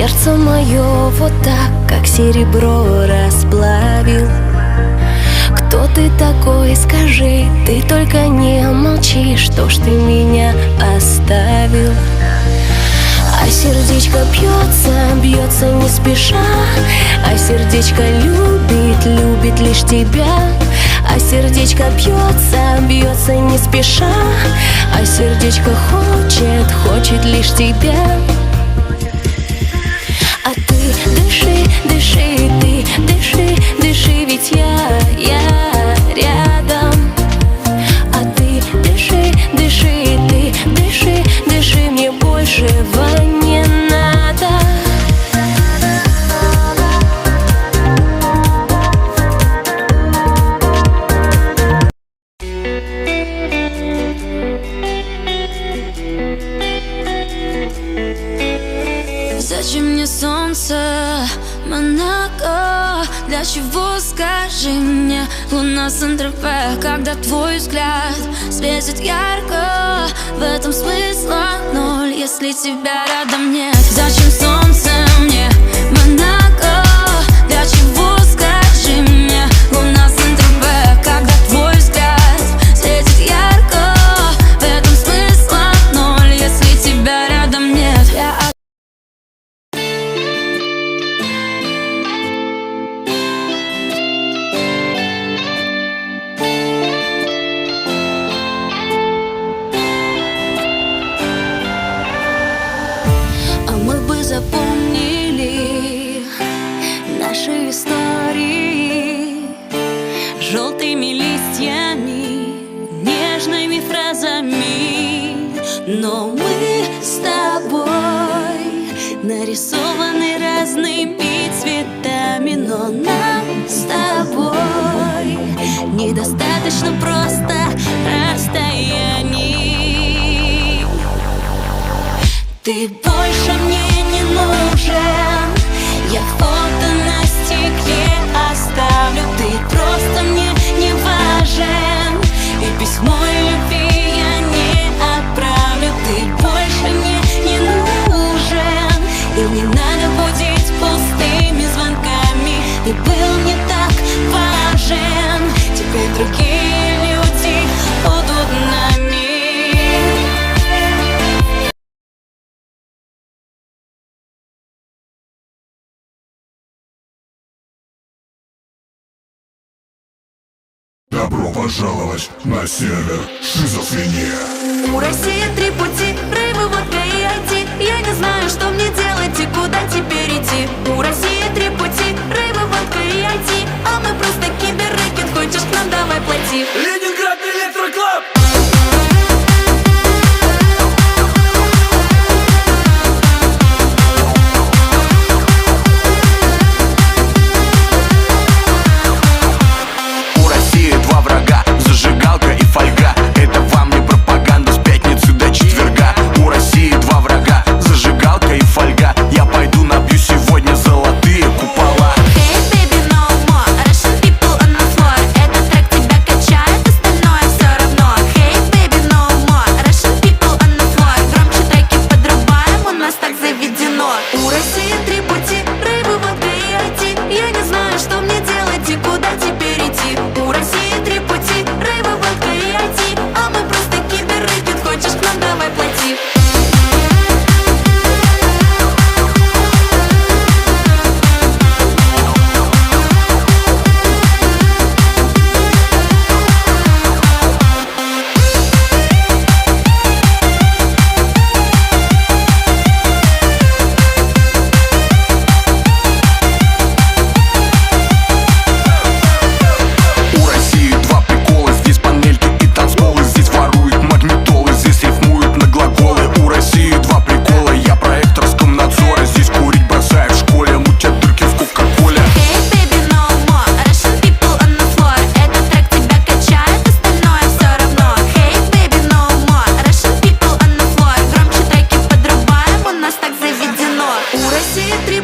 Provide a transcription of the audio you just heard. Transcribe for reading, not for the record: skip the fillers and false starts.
сердце мое вот так, как серебро, расплавил. Кто ты такой, скажи, ты только не молчи, что ж ты меня оставил. А сердечко бьется, бьется не спеша, а сердечко любит, любит лишь тебя. А сердечко бьется, бьется не спеша, а сердечко хочет, хочет лишь тебя. А ты дыши, дыши, ты дыши, дыши, ведь я рядом. А ты дыши, дыши, ты дыши, дыши, мне большего не надо. Зачем мне солнце, Монако? Для чего, скажи мне, луна Сан-Тропе? Когда твой взгляд светит ярко, в этом смысла ноль, если тебя рядом нет. Зачем солнце мне, Монако? Для чего, скажи мне, луна Сан-Тропе? Когда твой взгляд светит ярко, в этом смысла ноль, если тебя рядом нет. Запомнили наши истории желтыми листьями, нежными фразами. Но мы с тобой нарисованы разными цветами. Но нам с тобой недостаточно просто расстояний. Ты больше мне не нужен, я фото на стекле оставлю. Ты просто мне не важен, и письмо любви я не отправлю. Ты больше мне не нужен, и не надо будить пустыми звонками. Ты был мне так важен, теперь другие люди будут нами. Добро пожаловать на сервер Шизофрения. У России 3 пути: рейвы, водка и IT. Я не знаю, что мне делать и куда теперь идти. У России 3 пути: рейвы, водка и IT. А мы просто киберрэкет, хочешь к нам, давай плати. Ленинград Электроклаб! Россия 3